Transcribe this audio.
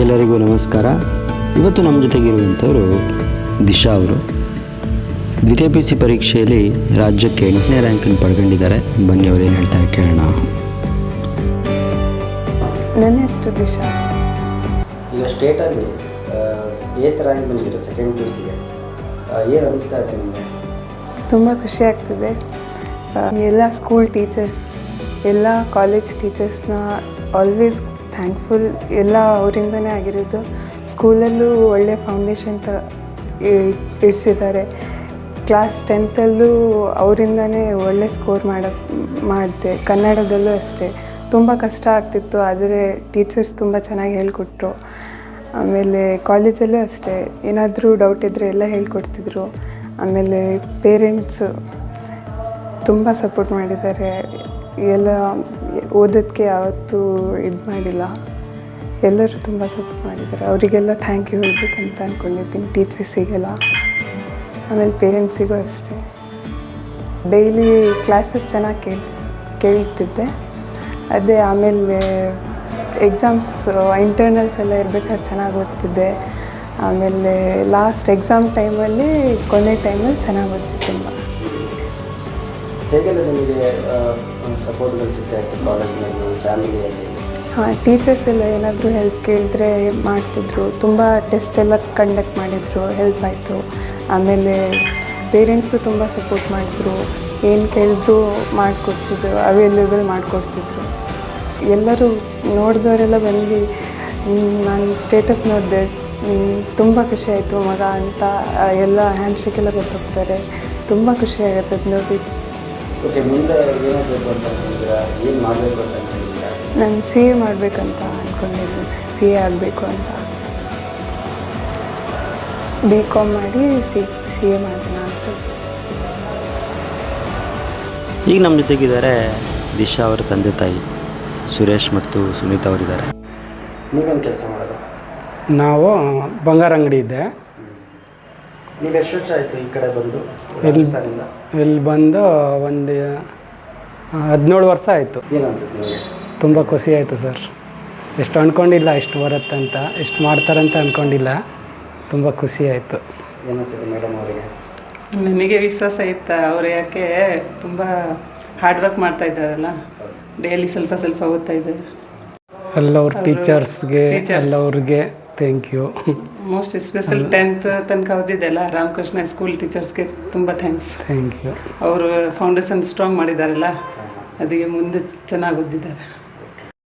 ಎಲ್ಲರಿಗೂ ನಮಸ್ಕಾರ. ಇವತ್ತು ನಮ್ಮ ಜೊತೆಗಿರುವಂಥವರು ದಿಶಾ ಅವರು. ದ್ವಿತೀಯ ಪಿ ಯು ಸಿ ಪರೀಕ್ಷೆಯಲ್ಲಿ ರಾಜ್ಯಕ್ಕೆ 8ನೇ ರ್ಯಾಂಕನ್ನು ಪಡ್ಕೊಂಡಿದ್ದಾರೆ. ಬನ್ನಿ ಅವರು ಏನು ಹೇಳ್ತಾರೆ ಕೇಳೋಣ. ನನ್ನ ಹೆಸರು ದಿಶಾ. ಈಗ ಸ್ಟೇಟಲ್ಲಿ 8th ರ್ಯಾಂಕ್ ಬಂದಿದೆ ಸೆಕೆಂಡ್ ಪಿ ಯು ಸಿಗೆ. ಏನು ಅನಿಸ್ತಾ ಇದೆ ನಿಮಗೆ? ತುಂಬ ಖುಷಿ ಆಗ್ತಿದೆ. ಎಲ್ಲ ಸ್ಕೂಲ್ ಟೀಚರ್ಸ್, ಎಲ್ಲ ಕಾಲೇಜ್ ಟೀಚರ್ಸ್ನ ಆಲ್ವೇಸ್ ಥ್ಯಾಂಕ್ಫುಲ್. ಎಲ್ಲ ಅವರಿಂದನೇ ಆಗಿರೋದು. ಸ್ಕೂಲಲ್ಲೂ ಒಳ್ಳೆ ಫೌಂಡೇಶನ್ ಇಡಿಸಿದ್ದಾರೆ. ಕ್ಲಾಸ್ 10thಲ್ಲೂ ಅವರಿಂದನೇ ಒಳ್ಳೆ ಸ್ಕೋರ್ ಮಾಡಿದೆ. ಕನ್ನಡದಲ್ಲೂ ಅಷ್ಟೇ ತುಂಬ ಕಷ್ಟ ಆಗ್ತಿತ್ತು, ಆದರೆ ಟೀಚರ್ಸ್ ತುಂಬ ಚೆನ್ನಾಗಿ ಹೇಳ್ಕೊಟ್ರು. ಆಮೇಲೆ ಕಾಲೇಜಲ್ಲೂ ಅಷ್ಟೇ ಏನಾದರೂ ಡೌಟ್ ಇದ್ದರೆ ಎಲ್ಲ ಹೇಳ್ಕೊಡ್ತಿದ್ರು. ಆಮೇಲೆ ಪೇರೆಂಟ್ಸು ತುಂಬ ಸಪೋರ್ಟ್ ಮಾಡಿದ್ದಾರೆ. ಎಲ್ಲ ಓದೋದಕ್ಕೆ ಯಾವತ್ತೂ ಇದು ಮಾಡಿಲ್ಲ. ಎಲ್ಲರೂ ತುಂಬ ಸಪೋರ್ಟ್ ಮಾಡಿದ್ದಾರೆ. ಅವರಿಗೆಲ್ಲ ಥ್ಯಾಂಕ್ ಯು ಹೇಳಬೇಕಂತ ಅಂದ್ಕೊಂಡಿದ್ದೀನಿ, ಟೀಚರ್ಸಿಗೆಲ್ಲ. ಆಮೇಲೆ ಪೇರೆಂಟ್ಸಿಗೂ ಅಷ್ಟೇ. ಡೈಲಿ ಕ್ಲಾಸಸ್ ಚೆನ್ನಾಗಿ ಕೇಳ್ತಿದ್ದೆ. ಅದೇ ಆಮೇಲೆ ಎಕ್ಸಾಮ್ಸ್ ಇಂಟರ್ನಲ್ಸ್ ಎಲ್ಲ ಇರಬೇಕಾದ್ರೆ ಚೆನ್ನಾಗಿ ಓದ್ತಿದ್ದೆ. ಆಮೇಲೆ ಲಾಸ್ಟ್ ಎಕ್ಸಾಮ್ ಟೈಮಲ್ಲಿ ಕೊನೆ ಟೈಮಲ್ಲಿ ಚೆನ್ನಾಗಿ ಓದ್ತಿದ್ದೆ ತುಂಬ. ಹೇಗೆಲ್ಲ ನಿಮಗೆ ಸಪೋರ್ಟ್ಗಳು ಸಿಗ್ತಾ ಇತ್ತು ಕಾಲೇಜ್ನಲ್ಲಿ, ಫ್ಯಾಮಿಲಿಯಲ್ಲಿ? ಹಾಂ, ಟೀಚರ್ಸ್ ಎಲ್ಲ ಏನಾದರೂ ಹೆಲ್ಪ್ ಕೇಳಿದ್ರೆ ಮಾಡ್ತಿದ್ರು. ತುಂಬ ಟೆಸ್ಟ್ ಎಲ್ಲ ಕಂಡಕ್ಟ್ ಮಾಡಿದರು, ಹೆಲ್ಪ್ ಆಯಿತು. ಆಮೇಲೆ ಪೇರೆಂಟ್ಸು ತುಂಬ ಸಪೋರ್ಟ್ ಮಾಡಿದ್ರು. ಏನು ಕೇಳಿದ್ರು ಮಾಡಿಕೊಡ್ತಿದ್ರು, ಅವೈಲೇಬಲ್ ಮಾಡಿಕೊಡ್ತಿದ್ರು. ಎಲ್ಲರೂ ನೋಡಿದವರೆಲ್ಲ ಬಂದು ನಾನು ಸ್ಟೇಟಸ್ ನೋಡಿದೆ, ತುಂಬ ಖುಷಿ ಆಯಿತು ಮಗ ಅಂತ ಎಲ್ಲ ಹ್ಯಾಂಡ್ಶೇಕ್ ಎಲ್ಲ ಕೊಟ್ಟೋಗ್ತಾರೆ. ತುಂಬ ಖುಷಿ ಆಗುತ್ತೆ ಅದು ನೋಡಿ. ಓಕೆ, ಮುಂದೆ ಏನಾಗಬೇಕು ಅಂತ ಹೇಳಿದ್ರೆ, ಏನು ಮಾಡಬೇಕು ಅಂತ ಹೇಳಿದ್ರೆ? ನಾನು CA ಮಾಡಬೇಕಂತ ಅಂದ್ಕೊಂಡಿದ್ದೀನಿ. CA ಆಗಬೇಕು ಅಂತ. BCom ಮಾಡಿ CA ಮಾಡೋಣ ಅಂತ ಇದ್ದೀನಿ. ಈಗ ನಮ್ಮ ಜೊತೆಗಿದ್ದಾರೆ ದಿಶಾ ಅವರ ತಂದೆ ತಾಯಿ ಸುರೇಶ್ ಮತ್ತು ಸುನೀತಾ ಅವರಿದ್ದಾರೆ. ನೀವೇನು ಕೆಲಸ ಮಾಡೋದು? ನಾವು ಬಂಗಾರ ಅಂಗಡಿ ಇದೆ. ನೀವು ಎಷ್ಟು ವರ್ಷ ಆಯಿತು ಈ ಕಡೆ ಬಂದು? ಇಲ್ಲಿ ಬಂದು ಒಂದು 17 ವರ್ಷ ಆಯಿತು. ಏನು ಅನ್ಸುತ್ತೆ ನಿಮಗೆ? ತುಂಬ ಖುಷಿ ಆಯಿತು ಸರ್. ಎಷ್ಟು ಅಂದ್ಕೊಂಡಿಲ್ಲ ಇಷ್ಟು ಬರುತ್ತಂತ, ಎಷ್ಟು ಮಾಡ್ತಾರಂತ ಅಂದ್ಕೊಂಡಿಲ್ಲ. ತುಂಬ ಖುಷಿ ಆಯಿತು. ಏನು ಅನ್ಸುತ್ತೆ ಮೇಡಮ್ ಅವರಿಗೆ? ನನಗೆ ವಿಶ್ವಾಸ ಇತ್ತು. ಅವರು ಯಾಕೆ ತುಂಬ ಹಾರ್ಡ್ ವರ್ಕ್ ಮಾಡ್ತಾ ಇದ್ದಾರಲ್ಲ, ಡೈಲಿ ಸ್ವಲ್ಪ ಸ್ವಲ್ಪ ಓದ್ತಾ ಇದ್ದಾರೆ. ಎಲ್ಲವ್ರ ಟೀಚರ್ಸ್ಗೆ ಎಲ್ಲವ್ರಿಗೆ thank you. Most special 10th ತನಕ ಓದಿದ್ದೆಲ್ಲ ರಾಮಕೃಷ್ಣ ಸ್ಕೂಲ್ ಟೀಚರ್ಸ್ಗೆ ತುಂಬ ಥ್ಯಾಂಕ್ ಯು. ಅವರು ಫೌಂಡೇಶನ್ ಸ್ಟ್ರಾಂಗ್ ಮಾಡಿದ್ದಾರಲ್ಲ, ಅದಕ್ಕೆ ಮುಂದೆ ಚೆನ್ನಾಗಿ ಓದಿದ್ದಾರೆ.